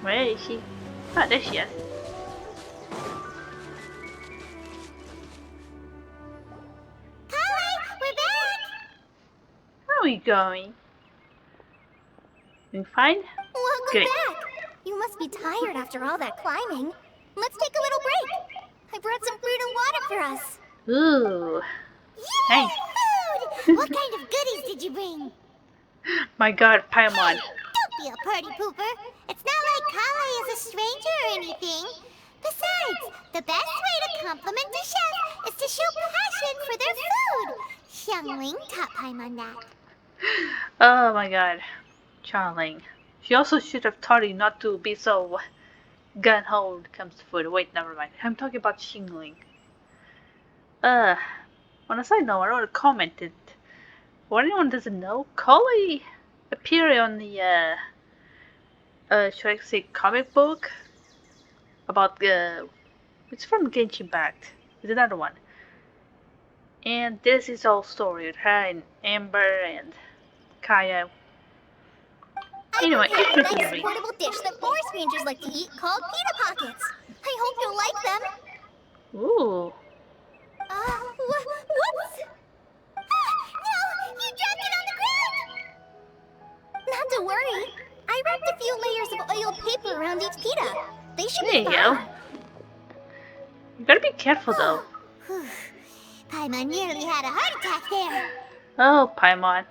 Where is she? Ah, there she is. Polly, we're back! How are we going? Doing fine? Welcome Good. back! You must be tired after all that climbing. Let's take a little break. I brought some fruit and water for us. Ooh. Yay, Thanks. food! What kind of goodies did you bring? My god, Paimon. Hey, don't be a party pooper. It's not like Kale is a stranger or anything. Besides, the best way to compliment a chef is to show passion for their food. Xiangling taught Paimon that. Oh my god. Charling. She also should have taught you not to be so gun-ho when it comes to food. Wait, never mind. I'm talking about Xingling. On a side note, I wrote a comment that for anyone who doesn't know, Collie appeared on the should I say comic book about it's from Genshin Impact. It's another one. And this is all story with her and Amber and Kaya. Anyway, I prepared a interesting nice read. portable dish that forest rangers like to eat called pita pockets. I hope you'll like them. Ooh. Whoops! Ah, no! You dropped it on the ground! Not to worry. I wrapped a few layers of oiled paper around each pita. They should There be you go. fine. You gotta be careful though. Paimon nearly had a heart attack there. Oh, Paimon.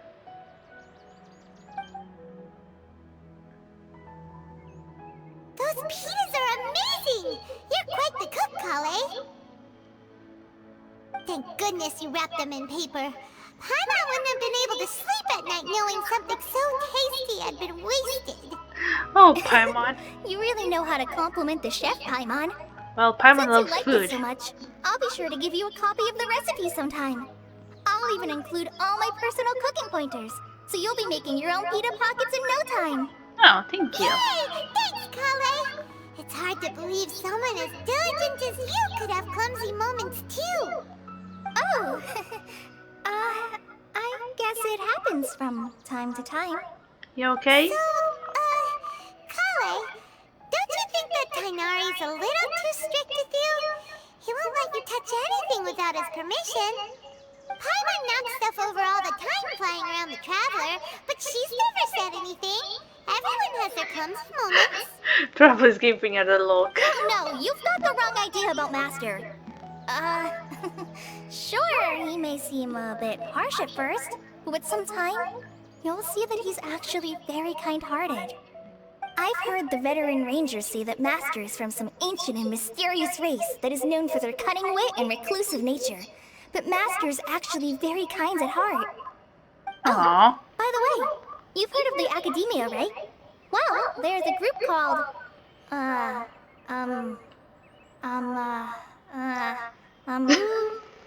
Those pitas are amazing! You're quite the cook, Kale. Thank goodness you wrapped them in paper. Paimon wouldn't have been able to sleep at night knowing something so tasty had been wasted. Oh, Paimon. You really know how to compliment the chef, Paimon. Well, Paimon Since you loves like food. it so much, I'll be sure to give you a copy of the recipe sometime. I'll even include all my personal cooking pointers, so you'll be making your own pita pockets in no time. Oh, thank you. Yay! Thanks, Kale! It's hard to believe someone as diligent as you could have clumsy moments too. Oh, I guess it happens from time to time. You okay? So, Kale, don't you think that Tainari's a little too strict with you? He won't let you touch anything without his permission. Paimon knocks stuff over all the time flying around the Traveler, but she's never said anything. Everyone has their clumsy moments. Travel is giving her the look. No, you've got the wrong idea about Master. Sure, he may seem a bit harsh at first, but with some time, you'll see that he's actually very kind-hearted. I've heard the veteran rangers say that Master is from some ancient and mysterious race that is known for their cunning wit and reclusive nature. But Master's actually very kind at heart. Aww. By the way, you've heard of the Academia, right? Well, there's a group called...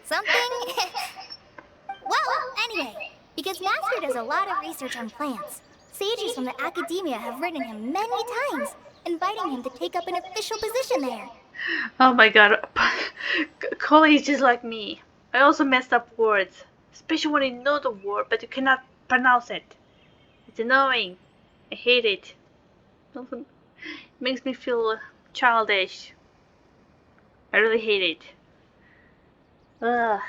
something? Well, anyway, because Master does a lot of research on plants, sages from the Academia have written him many times, inviting him to take up an official position there. Oh my god. Collie is just like me. I also messed up words. Especially when I know the word but you cannot pronounce it. It's annoying. I hate it. It makes me feel childish. I really hate it. Ugh.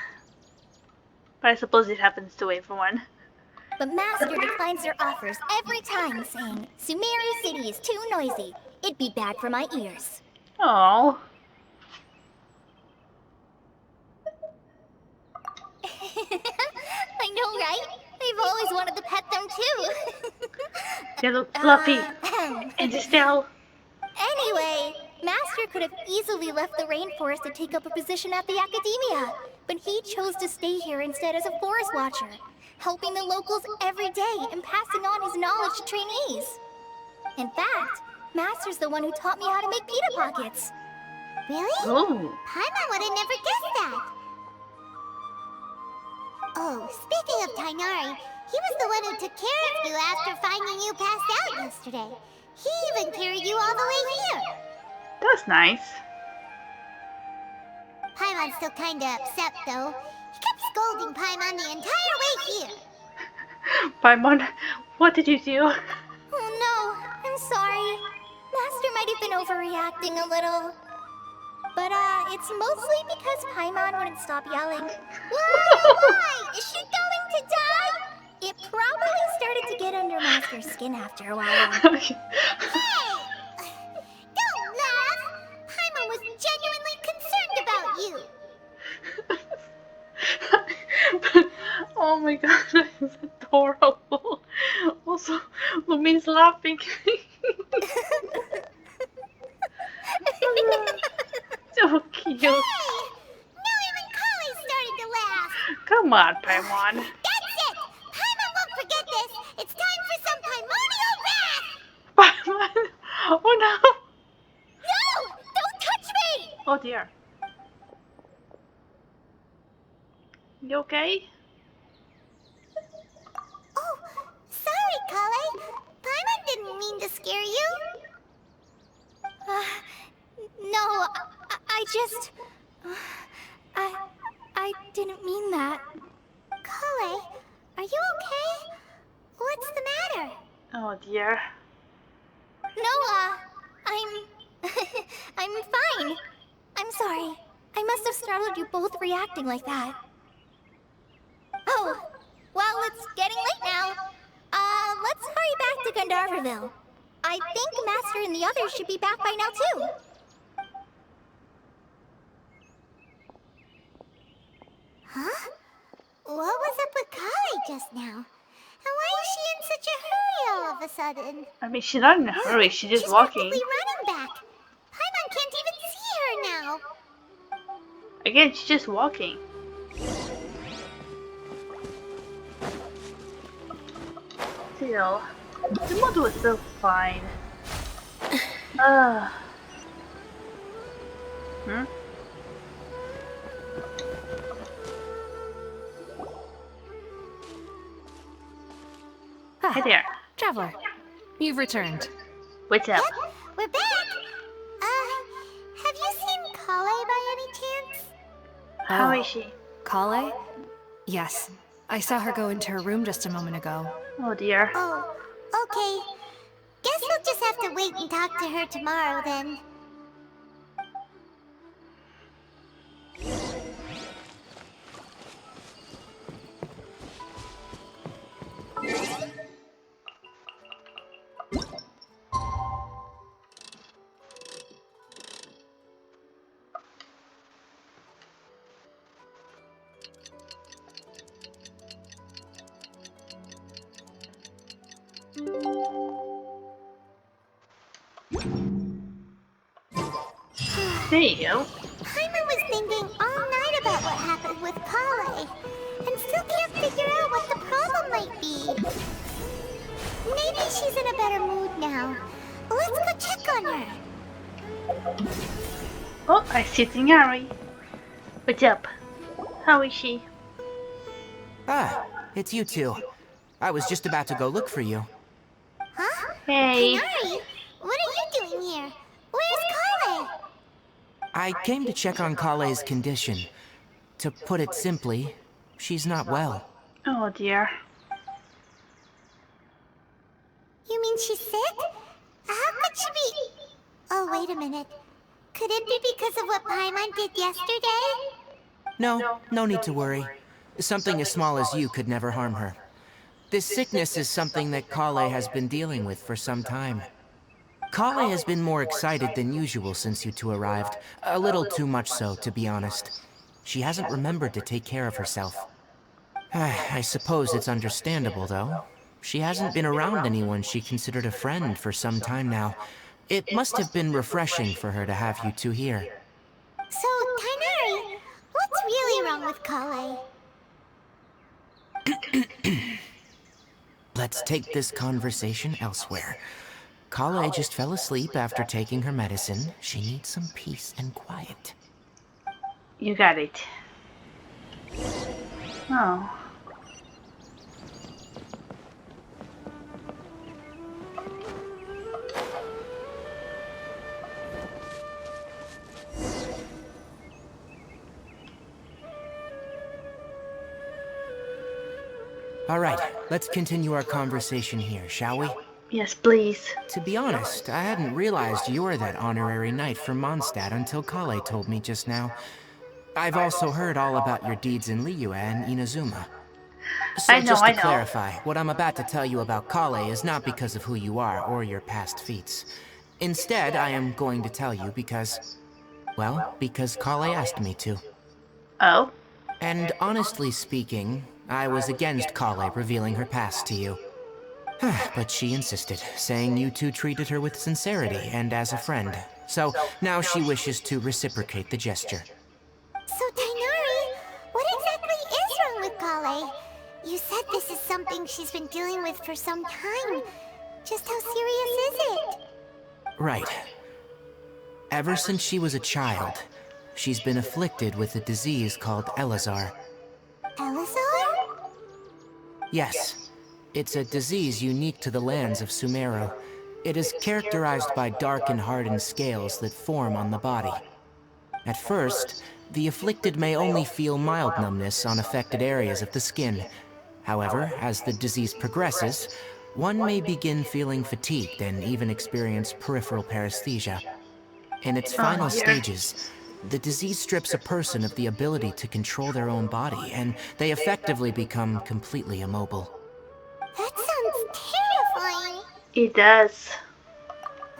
But I suppose it happens to everyone. But Master declines their offers every time, saying, Sumeru City is too noisy. It'd be bad for my ears. Oh. I know, right? I've always wanted to pet them too. They look fluffy. And still. Anyway, Master could have easily left the rainforest to take up a position at the Academia, but he chose to stay here instead as a forest watcher, helping the locals every day and passing on his knowledge to trainees. In fact, Master's the one who taught me how to make pita pockets. Really? Oh. Paimon would have never guessed that. Oh, speaking of Tainari, he was the one who took care of you after finding you passed out yesterday. He even carried you all the way here. That's nice. Paimon's still kinda upset, though. He kept scolding Paimon the entire way here. Paimon, what did you do? Oh no, I'm sorry. Master might have been overreacting a little. But, it's mostly because Paimon wouldn't stop yelling. Why? Is she going to die? It probably started to get under Master's skin after a while. Hey! Don't laugh! Paimon was genuinely concerned about you! Oh my god, that is adorable. Also, Lumi's laughing. So cute. Hey! Now even Kali started to laugh! Come on, Paimon. That's it! Paimon won't forget this! It's time for some primordial wrath! Paimon! Oh no! No! Don't touch me! Oh dear. You okay? Oh, sorry, Kale. Paimon didn't mean to scare you. No, I just... I didn't mean that. Kale, are you okay? What's the matter? Oh dear. No, I'm fine. I'm sorry. I must have startled you both reacting like that. Oh, well, it's getting late now. Let's hurry back to Gandharvaville. I think Master and the others should be back by now, too. Huh? What was up with Kali just now? And why is she in such a hurry all of a sudden? I mean, she's not in a hurry, she's just walking. She's rapidly running back. Paimon can't even see her now. Again, she's just walking. Still, the model is still fine. Hmm? Hey there. Traveler, you've returned. What's up? Yep, we're back. Have you seen Kale by any chance? How is she? Kale? Yes. I saw her go into her room just a moment ago. Oh dear. Oh, okay. Guess we'll just have to wait and talk to her tomorrow then. There you go. Paimon was thinking all night about what happened with Kale, and still can't figure out what the problem might be. Maybe she's in a better mood now. Let's go check on her. Oh, I see Tingari. What's up? How is she? Ah, it's you two. I was just about to go look for you. Huh? Hey. Hinari, what are you doing here? Where's Kale? I came to check on Kale's condition. To put it simply, she's not well. Oh dear. You mean she's sick? How could she be... Oh, wait a minute. Could it be because of what Paimon did yesterday? No need to worry. Something as small as you could never harm her. This sickness is something that Kale has been dealing with for some time. Kale has been more excited than usual since you two arrived. A little too much so, to be honest. She hasn't remembered to take care of herself. I suppose it's understandable, though. She hasn't been around anyone she considered a friend for some time now. It must have been refreshing for her to have you two here. So, Tainari, what's really wrong with Kale? Let's take this conversation elsewhere. Kale just fell asleep after taking her medicine. She needs some peace and quiet. You got it. Oh. All right, let's continue our conversation here, shall we? Yes, please. To be honest, I hadn't realized you're that honorary knight from Mondstadt until Kale told me just now. I've also heard all about your deeds in Liyue and Inazuma. I So know, just to I know. clarify, what I'm about to tell you about Kale is not because of who you are or your past feats. Instead, I am going to tell you because, well, because Kale asked me to. Oh? And honestly speaking, I was against Kale revealing her past to you. But she insisted, saying you two treated her with sincerity and as a friend. So now she wishes to reciprocate the gesture. So, Tainari, what exactly is wrong with Kale? You said this is something she's been dealing with for some time. Just how serious is it? Right. Ever since she was a child, she's been afflicted with a disease called Elazar. Elazar? Yes. It's a disease unique to the lands of Sumeru. It is characterized by dark and hardened scales that form on the body. At first, the afflicted may only feel mild numbness on affected areas of the skin. However, as the disease progresses, one may begin feeling fatigued and even experience peripheral paresthesia. In its Oh final dear. stages, the disease strips a person of the ability to control their own body, and they effectively become completely immobile. That sounds terrifying. It does.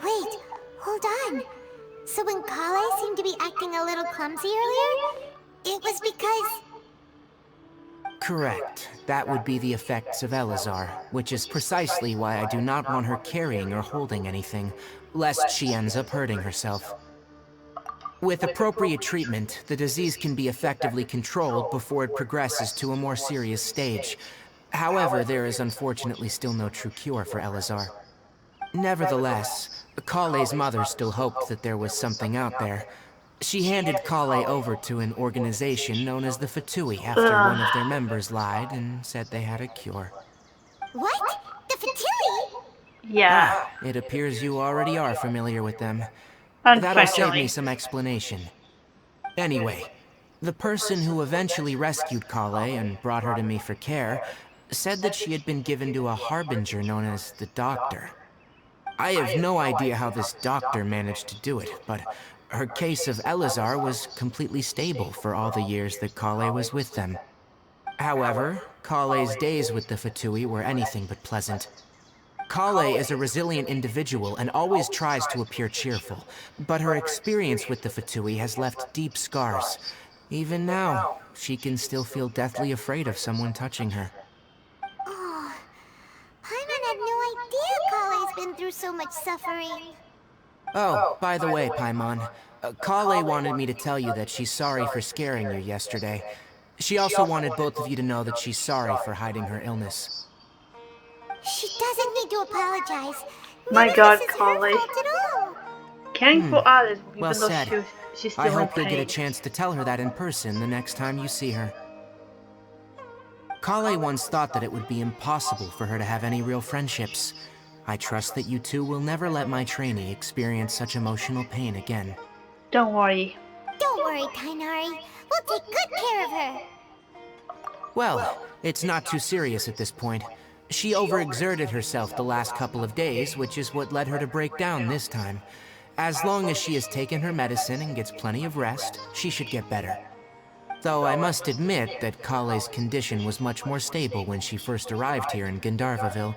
Wait, hold on. So when Kale seemed to be acting a little clumsy earlier, it was because... Correct. That would be the effects of Elazar, which is precisely why I do not want her carrying or holding anything, lest she ends up hurting herself. With appropriate treatment, the disease can be effectively controlled before it progresses to a more serious stage. However, there is unfortunately still no true cure for Elazar. Nevertheless, Kale's mother still hoped that there was something out there. She handed Kale over to an organization known as the Fatui after one of their members lied and said they had a cure. What? The Fatui? Yeah. It appears you already are familiar with them. That'll save me Unfortunately. some explanation. Anyway, the person who eventually rescued Kale and brought her to me for care said that she had been given to a harbinger known as the Doctor. I have no idea how this doctor managed to do it, but her case of Elazar was completely stable for all the years that Kale was with them. However, Kale's days with the Fatui were anything but pleasant. Kale is a resilient individual and always tries to appear cheerful, but her experience with the Fatui has left deep scars. Even now, she can still feel deathly afraid of someone touching her. Oh, Paimon had no idea Kale's been through so much suffering. Oh, by the way, Paimon, Kale wanted me to tell you that she's sorry for scaring you yesterday. She also wanted both of you to know that she's sorry for hiding her illness. She doesn't need to apologize. My None God, of this is Kale. her fault at all. Caring for others, even Well though said. she's I still in hope you'll get a pain. chance to tell her that in person the next time you see her. Kale once thought that it would be impossible for her to have any real friendships. I trust that you two will never let my trainee experience such emotional pain again. Don't worry. Don't worry, Tainari. We'll take good care of her. Well, it's not too serious at this point. She overexerted herself the last couple of days, which is what led her to break down this time. As long as she has taken her medicine and gets plenty of rest, she should get better. Though I must admit that Kale's condition was much more stable when she first arrived here in Gandharvaville.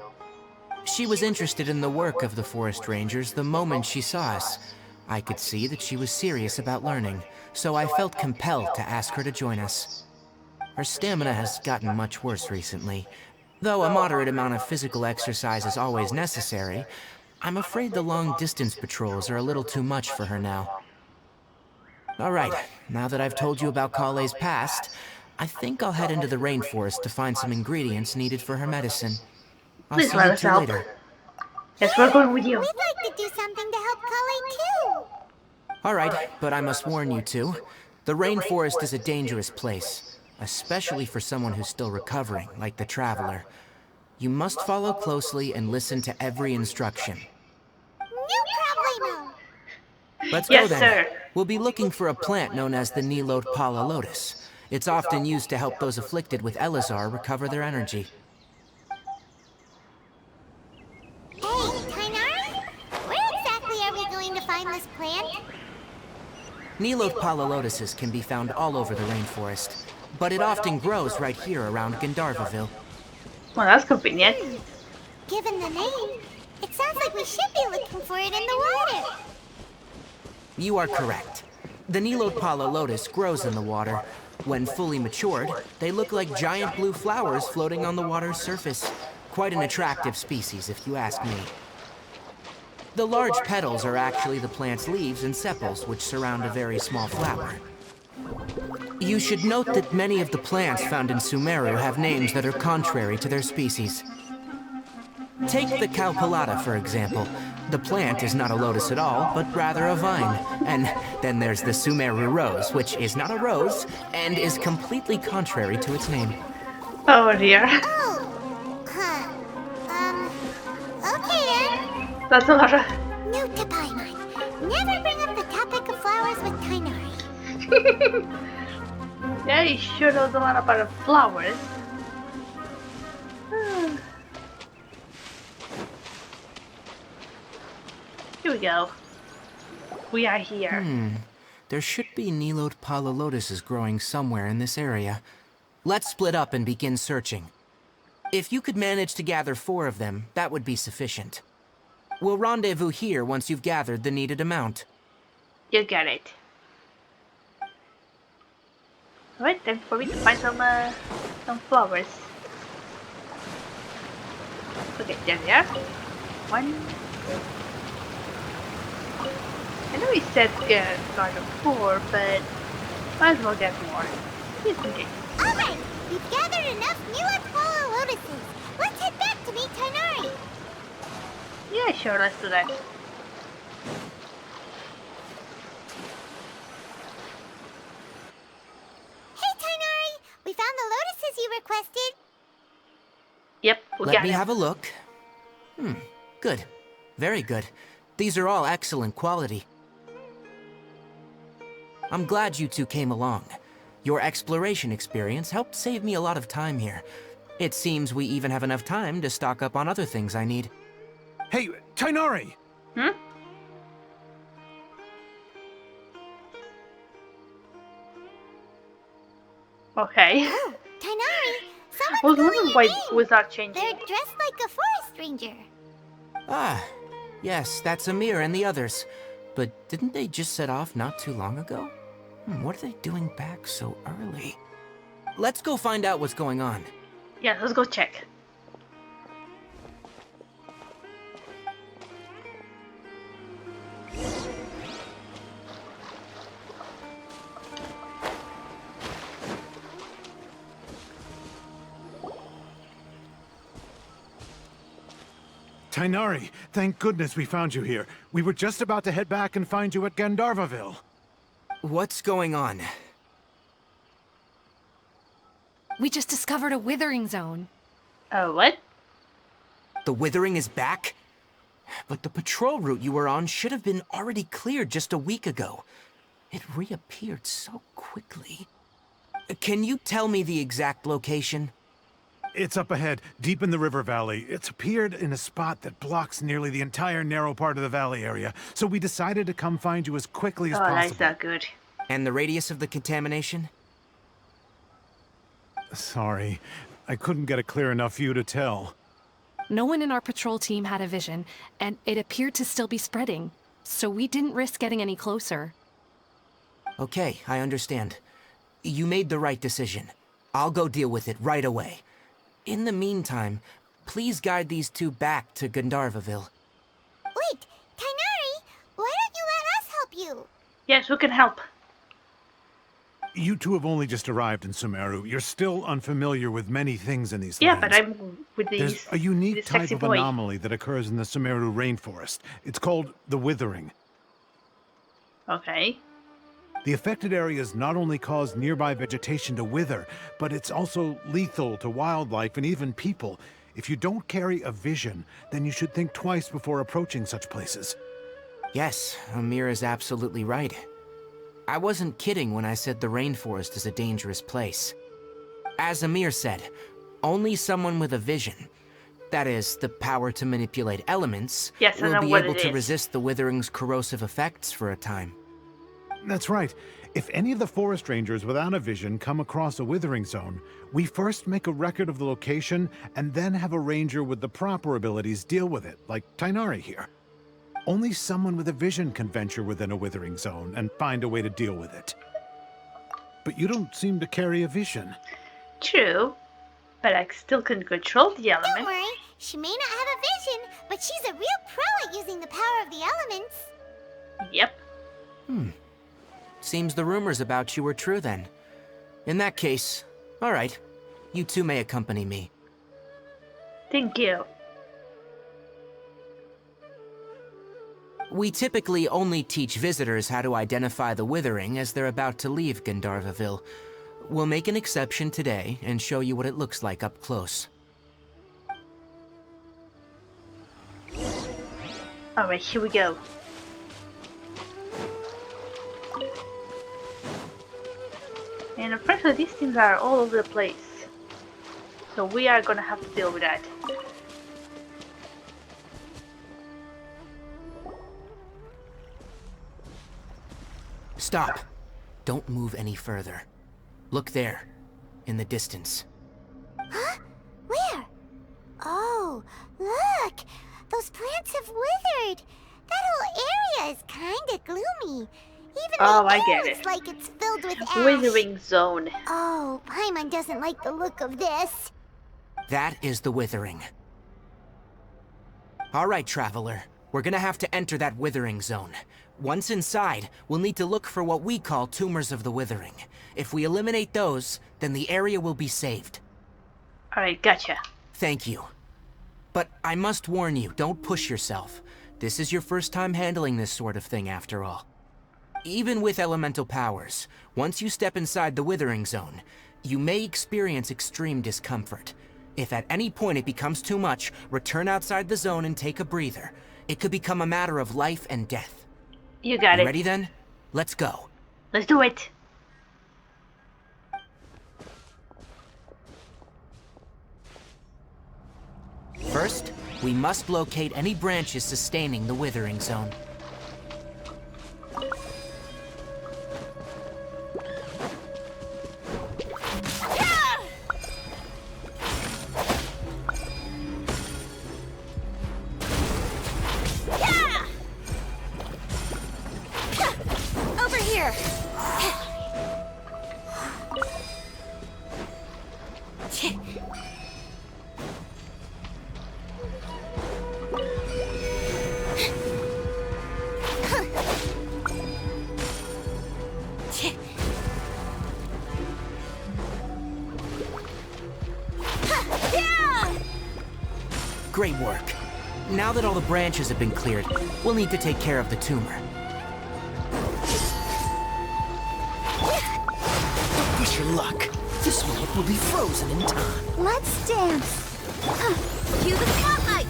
She was interested in the work of the forest rangers the moment she saw us. I could see that she was serious about learning, so I felt compelled to ask her to join us. Her stamina has gotten much worse recently. Though a moderate amount of physical exercise is always necessary, I'm afraid the long-distance patrols are a little too much for her now. Alright, now that I've told you about Kale's past, I think I'll head into the rainforest to find some ingredients needed for her medicine. I'll Please see let you us two help. later. Yes, we're going with you. We'd like to do something to help Kale too. Alright, but I must warn you two. The rainforest is a dangerous place, especially for someone who's still recovering, like the Traveler. You must follow closely and listen to every instruction. No problemo. Let's go Yes, then. sir. We'll be looking for a plant known as the Nilot Pala Lotus. It's often used to help those afflicted with Elazar recover their energy. Hey, this plant? Nilote palalotuses can be found all over the rainforest, but it often grows right here around Gandharvaville. Well, that's convenient. Given the name, it sounds like we should be looking for it in the water. You are correct. The Nilote palalotus grows in the water. When fully matured, they look like giant blue flowers floating on the water's surface. Quite an attractive species, if you ask me. The large petals are actually the plant's leaves and sepals, which surround a very small flower. You should note that many of the plants found in Sumeru have names that are contrary to their species. Take the Cowpelata, for example. The plant is not a lotus at all, but rather a vine. And then there's the Sumeru rose, which is not a rose, and is completely contrary to its name. Oh dear. Oh, huh. Okay then. That's a lot of... Note to Paimon. Never bring up the topic of flowers with Tainari. Yeah, you sure knows a lot about the flowers. Here we go. We are here. There should be Nilote palalotuses growing somewhere in this area. Let's split up and begin searching. If you could manage to gather 4 of them, that would be sufficient. We'll rendezvous here once you've gathered the needed amount. You got it. Alright, time for me to find some flowers. Okay, there they are. 1. I know he said get like 4, but might as well get more. It's okay. Alright, we've gathered enough Nilote palalotuses. Let's head back to meet Tainari. Yeah, sure, let's do that. Hey Tainari, we found the lotuses you requested. Yep, we Let got me it. have a look. Good. Very good. These are all excellent quality. I'm glad you two came along. Your exploration experience helped save me a lot of time here. It seems we even have enough time to stock up on other things I need. Hey, Tainari! Okay. Oh, Tainari, I someone's was calling wondering your why name. without changing. They're dressed like a forest ranger. Ah, yes, that's Amir and the others. But didn't they just set off not too long ago? What are they doing back so early? Let's go find out what's going on. Yeah, let's go check. Tainari, thank goodness we found you here. We were just about to head back and find you at Gandharvaville. What's going on? We just discovered a withering zone. What? The withering is back? But the patrol route you were on should have been already cleared just a week ago. It reappeared so quickly. Can you tell me the exact location? It's up ahead, deep in the river valley. It's appeared in a spot that blocks nearly the entire narrow part of the valley area. So we decided to come find you as quickly as Oh, that's possible. not good. And the radius of the contamination? Sorry, I couldn't get a clear enough view to tell. No one in our patrol team had a vision, and it appeared to still be spreading. So we didn't risk getting any closer. Okay, I understand. You made the right decision. I'll go deal with it right away. In the meantime, please guide these two back to Gandharvaville. Wait, Tainari, why don't you let us help you? Yes, who can help? You two have only just arrived in Sumeru. You're still unfamiliar with many things in these Yeah, lands. but I'm with these. There's a unique this type sexy of boy. anomaly that occurs in the Sumeru rainforest. It's called the withering. Okay. The affected areas not only cause nearby vegetation to wither, but it's also lethal to wildlife and even people. If you don't carry a vision, then you should think twice before approaching such places. Yes, Amir is absolutely right. I wasn't kidding when I said the rainforest is a dangerous place. As Amir said, only someone with a vision. That is, the power to manipulate elements, Yes, I we'll know be what able it to is. resist the withering's corrosive effects for a time. That's right. If any of the forest rangers without a vision come across a withering zone, we first make a record of the location and then have a ranger with the proper abilities deal with it, like Tainari here. Only someone with a vision can venture within a withering zone and find a way to deal with it. But you don't seem to carry a vision. True, but I still can control the Don't element. worry, she may not have a vision, but she's a real pro at using the power of the elements. Yep. Seems the rumors about you were true then. In that case, all right, you two may accompany me. Thank you. We typically only teach visitors how to identify the withering as they're about to leave Gandharvaville. We'll make an exception today and show you what it looks like up close. Alright, here we go. And unfortunately, these things are all over the place. So we are gonna have to deal with that. Stop. Don't move any further. Look there, in the distance. Huh? Where? Oh, look! Those plants have withered! That whole area is kinda gloomy. Even Oh, the I air get looks it. like it's filled with ash. Withering zone. Oh, Paimon doesn't like the look of this. That is the withering. All right, traveler. We're gonna have to enter that withering zone. Once inside, we'll need to look for what we call tumors of the withering. If we eliminate those, then the area will be saved. Alright, gotcha. Thank you. But I must warn you, don't push yourself. This is your first time handling this sort of thing, after all. Even with elemental powers, once you step inside the withering zone, you may experience extreme discomfort. If at any point it becomes too much, return outside the zone and take a breather. It could become a matter of life and death. You got You it. ready then? Let's go. Let's do it. First, we must locate any branches sustaining the withering zone. Over here! Great work. Now that all the branches have been cleared, we'll need to take care of the tumor. Wish your luck. This moment will be frozen in time. Let's dance. Cue the spotlight!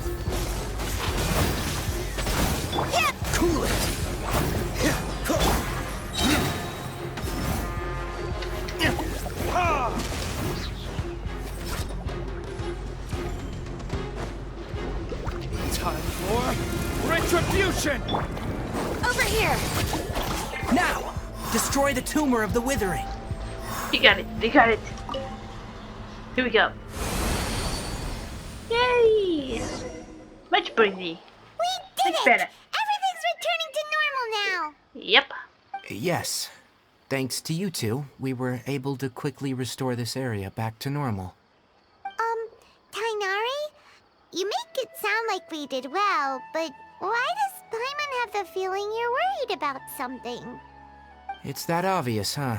Cool it. Time for retribution! Over here! Now, destroy the tumor of the withering. You got it. You got it. Here we go. Yay! Much breezy. We did Much it! better. Everything's returning to normal now! Yep. Yes. Thanks to you two, we were able to quickly restore this area back to normal. Tainari? You make it sound like we did well, but why does Paimon have the feeling you're worried about something? It's that obvious, huh?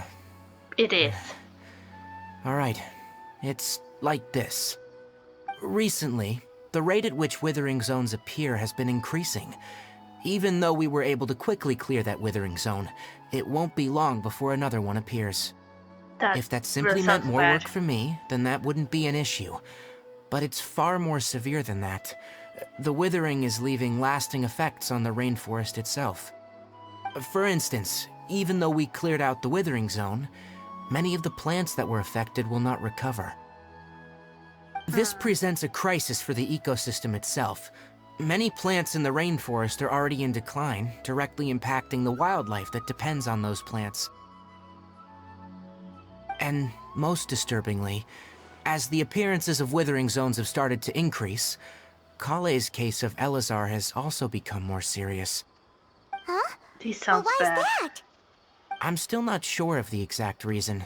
It is. All right. It's like this. Recently, the rate at which withering zones appear has been increasing. Even though we were able to quickly clear that withering zone, it won't be long before another one appears. If that simply meant sounds more bad. work for me, then that wouldn't be an issue. But it's far more severe than that. The withering is leaving lasting effects on the rainforest itself. For instance, even though we cleared out the withering zone, many of the plants that were affected will not recover. This presents a crisis for the ecosystem itself. Many plants in the rainforest are already in decline, directly impacting the wildlife that depends on those plants. And most disturbingly, as the appearances of withering zones have started to increase, Kale's case of Elazar has also become more serious. Huh? This Well, sounds why is bad. that? I'm still not sure of the exact reason.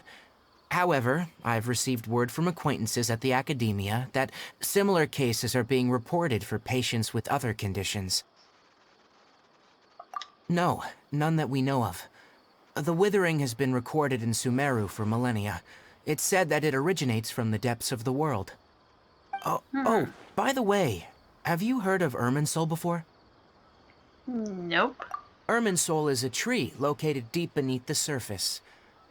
However, I've received word from acquaintances at the academia that similar cases are being reported for patients with other conditions. No, none that we know of. The withering has been recorded in Sumeru for millennia. It's said that it originates from the depths of the world. Oh, by the way, have you heard of Irminsul before? Nope. Irminsul is a tree located deep beneath the surface.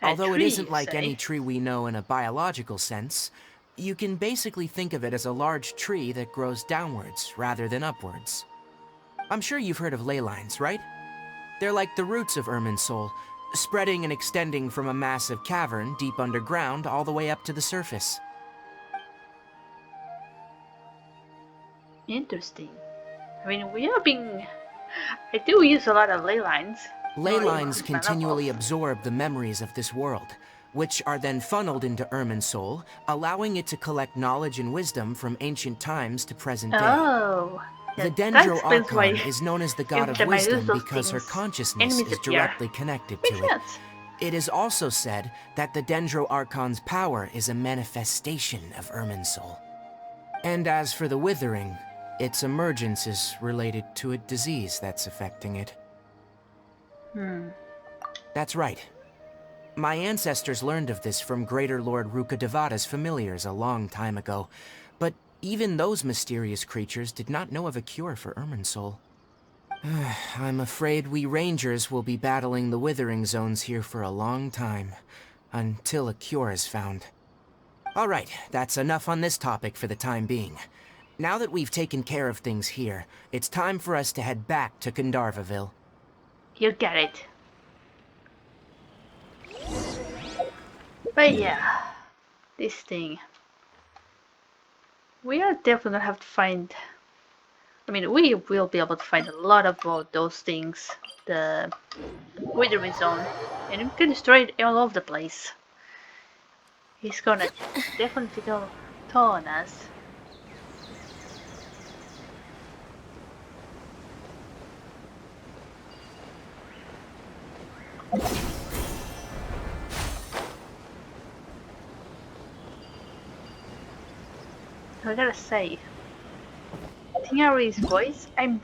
A Although it tree, isn't you like say? any tree we know in a biological sense, you can basically think of it as a large tree that grows downwards rather than upwards. I'm sure you've heard of ley lines, right? They're like the roots of Irminsul, spreading and extending from a massive cavern deep underground all the way up to the surface. Interesting. I mean, we are being... I do use a lot of ley lines. Ley Not lines in continually novels. absorb the memories of this world, which are then funneled into Irminsul, allowing it to collect knowledge and wisdom from ancient times to present day. Oh. The Yeah, that Dendro explains why Archon is known as the god every of time I use wisdom those because her things, consciousness enemies is appear. directly connected Makes to it. sense. It is also said that the Dendro Archon's power is a manifestation of Irminsul. And as for the Withering, its emergence is related to a disease that's affecting it. That's right. My ancestors learned of this from Greater Lord Rukkhadevata's familiars a long time ago, but even those mysterious creatures did not know of a cure for Irminsul. I'm afraid we rangers will be battling the withering zones here for a long time, until a cure is found. Alright, that's enough on this topic for the time being. Now that we've taken care of things here, it's time for us to head back to Gandharvaville. You get it. But yeah, this thing. We are definitely gonna have to find... I mean, we will be able to find a lot of those things. The withering zone. And we can destroy it all over the place. He's gonna definitely go toll on us. I gotta say, Tingari's voice, I'm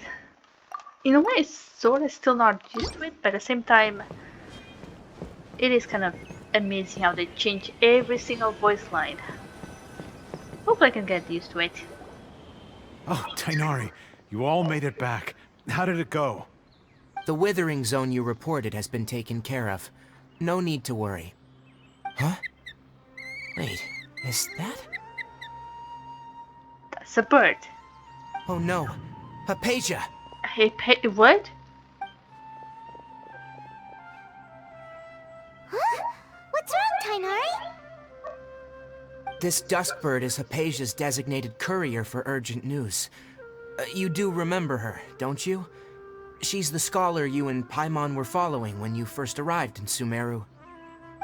in a way sort of still not used to it, but at the same time, it is kind of amazing how they change every single voice line. Hopefully I can get used to it. Oh, Tighnari, you all made it back. How did it go? The withering zone you reported has been taken care of. No need to worry. Huh? Wait, is that? That's a bird. Oh no, Hypatia! Hey, what? Huh? What's wrong, Tighnari? This duskbird is Hypatia's designated courier for urgent news. You do remember her, don't you? She's the scholar you and Paimon were following when you first arrived in Sumeru.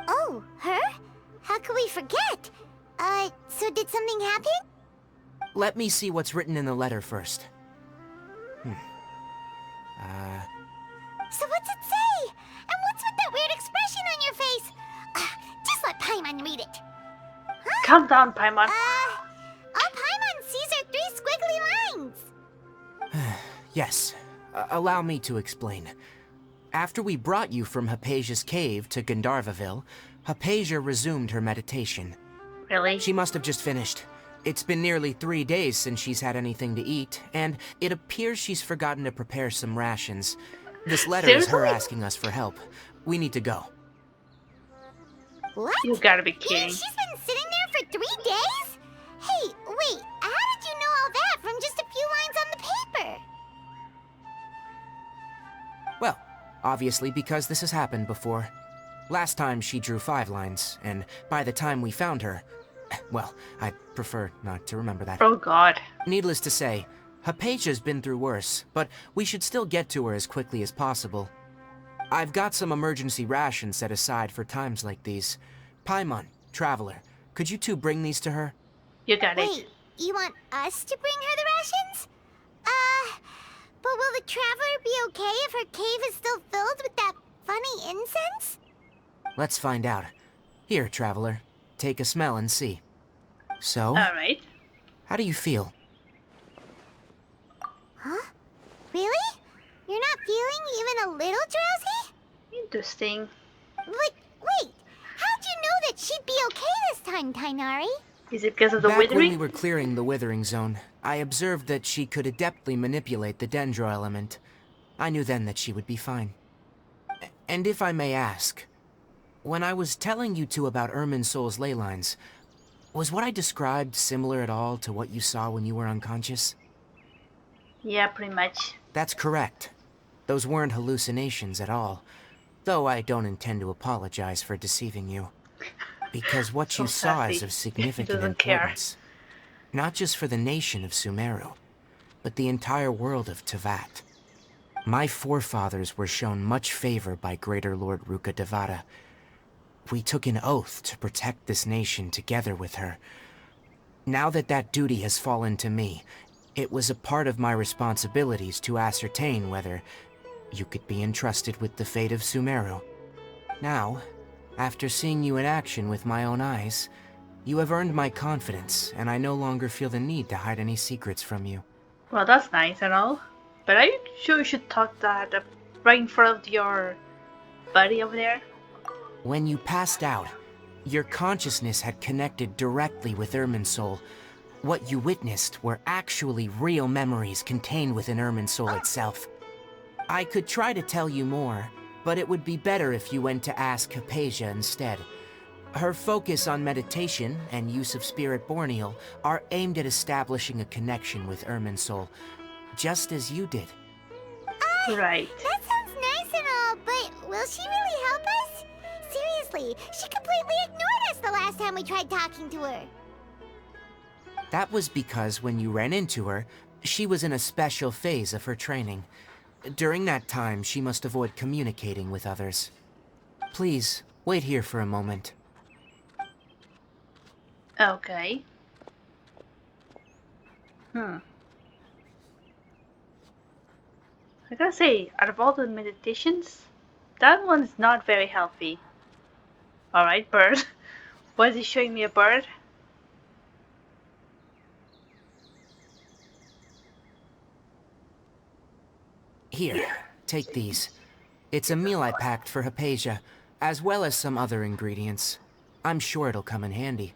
Oh, her? How could we forget? So did something happen? Let me see what's written in the letter first. So what's it say? And what's with that weird expression on your face? Just let Paimon read it. Huh? Calm down, Paimon. All Paimon sees are 3 squiggly lines. Yes, allow me to explain. After we brought you from Hypatia's cave to Gandharvaville, Hypatia resumed her meditation. Really? She must have just finished. It's been nearly 3 days since she's had anything to eat, and it appears she's forgotten to prepare some rations. This letter is her Seriously? asking us for help. We need to go. What? You gotta be You kidding. mean she's been sitting there for 3 days? Hey, wait, how did you know all that from just a few lines on the paper? Well, obviously because this has happened before. Last time she drew 5 lines, and by the time we found her, Well, I prefer not to remember that. Oh god. Needless to say, Hypatia's been through worse, but we should still get to her as quickly as possible. I've got some emergency rations set aside for times like these. Paimon, Traveler, could you two bring these to her? You got it. Wait, you want us to bring her the rations? But will the Traveler be okay if her cave is still filled with that funny incense? Let's find out. Here, Traveler, take a smell and see. So, Alright. how do you feel? Huh? Really? You're not feeling even a little drowsy? Interesting. Wait, how'd you know that she'd be okay this time, Tainari? Is it because of the Back when withering? we were clearing the withering zone, I observed that she could adeptly manipulate the dendro element. I knew then that she would be fine. And if I may ask, when I was telling you two about Irminsol's ley lines, was what I described similar at all to what you saw when you were unconscious? Yeah, pretty much. That's correct. Those weren't hallucinations at all, though I don't intend to apologize for deceiving you. Because what you So saw is sassy. of significant Doesn't care. importance. Not just for the nation of Sumeru, but the entire world of Tevat. My forefathers were shown much favor by Greater Lord Ruka Devata. We took an oath to protect this nation together with her. Now that that duty has fallen to me, it was a part of my responsibilities to ascertain whether you could be entrusted with the fate of Sumeru. Now, after seeing you in action with my own eyes, you have earned my confidence, and I no longer feel the need to hide any secrets from you. Well, that's nice and all. But are you sure you should talk that right in front of your buddy over there? When you passed out, your consciousness had connected directly with Irminsul. What you witnessed were actually real memories contained within Irminsul itself. I could try to tell you more, but it would be better if you went to ask Hypatia instead. Her focus on meditation and use of Spirit Borneal are aimed at establishing a connection with Irminsul, just as you did. Right. That sounds nice and all, but will she really help us? Seriously, she completely ignored us the last time we tried talking to her. That was because when you ran into her, she was in a special phase of her training. During that time, she must avoid communicating with others. Please, wait here for a moment. Okay. I gotta say, out of all the meditations, that one's not very healthy. Alright, bird. Why is he showing me a bird? Here, take these. It's a meal I packed for Hypatia, as well as some other ingredients. I'm sure it'll come in handy.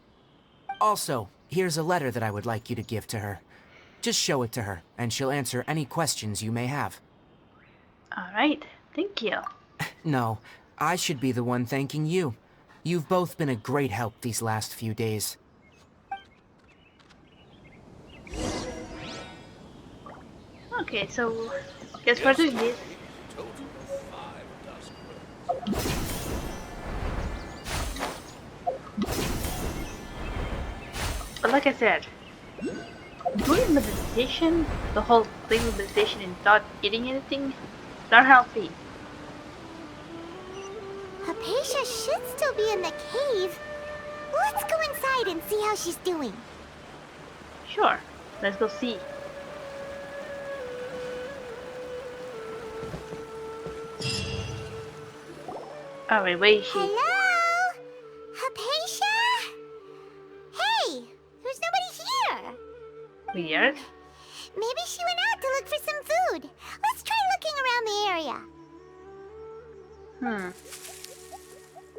Also, here's a letter that I would like you to give to her. Just show it to her, and she'll answer any questions you may have. Alright, thank you. No, I should be the one thanking you. You've both been a great help these last few days. Okay, so guess we're doing this. But like I said, doing meditation, the whole thing with meditation and not eating anything, not healthy. Hypatia should still be in the cave. Let's go inside and see how she's doing. Sure, let's go see. Alright, where is she? Hello? Hypatia? Hey, there's nobody here. Weird. Maybe she went out to look for some food. Let's try looking around the area.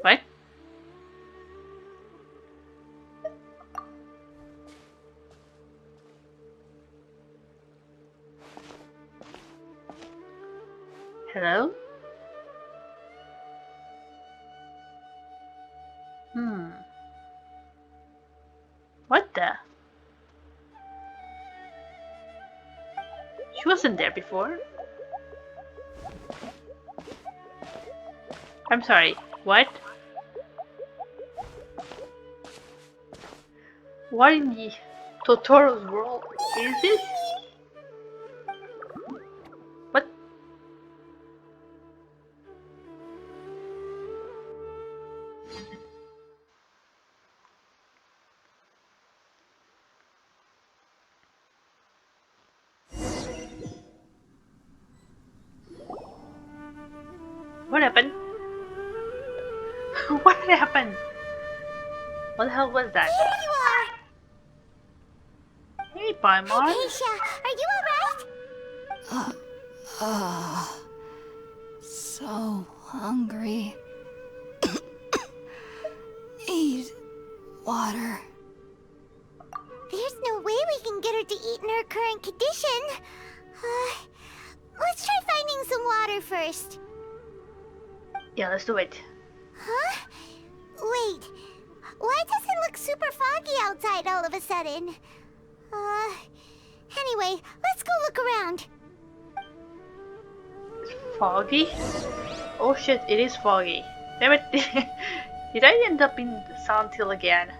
What? Hello? What the? She wasn't there before. I'm sorry, what? What in the Totoro's world is this? What? What happened? What happened? What the hell was that? Here you are! Hey, Paimon. Keisha, are you alright? So hungry. Need water. There's no way we can get her to eat in her current condition. Let's try finding some water first. Yeah, let's do it. Huh? Wait. Why does it look super foggy outside all of a sudden? Anyway, let's go look around. It's foggy? Oh shit, it is foggy. Damn it. Did I end up in Sand Hill again?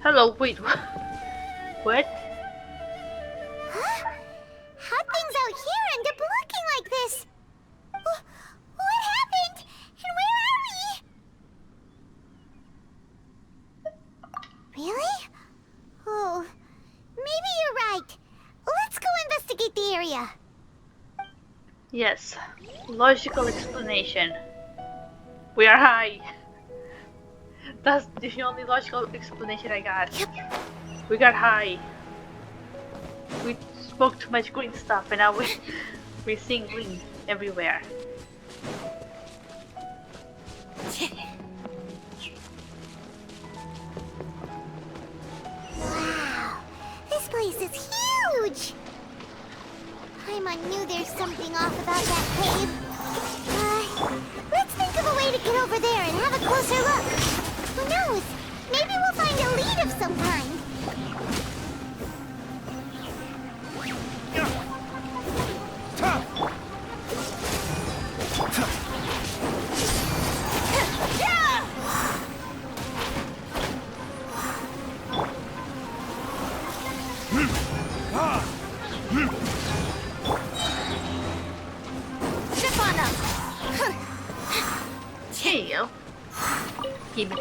Hello, wait. What? Huh? How things out here end up looking like this? What happened? And where are we? Really? Oh, maybe you're right. Let's go investigate the area. Yes. Logical explanation. We are high. That's the only logical explanation I got. Yep. We got high. We spoke too much green stuff and now we're seeing green everywhere. Wow, this place is huge! Paimon knew there's something off about that cave. Let's think of a way to get over there and have a closer look. Who knows? Maybe we'll find a lead of some kind. Trip on them. Here you go. Give it.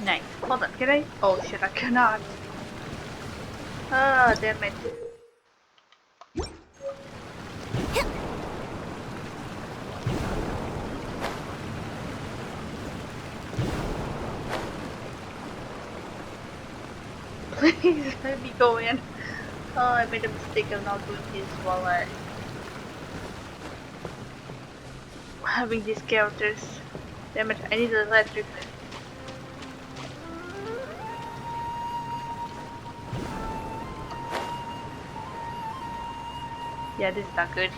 Nice. Hold on, can I? Oh shit, I cannot. Ah, damn it. Please let me go in. Oh, I made a mistake of not doing this while having these characters. Damn it, I need the electric. Yeah, this is not good.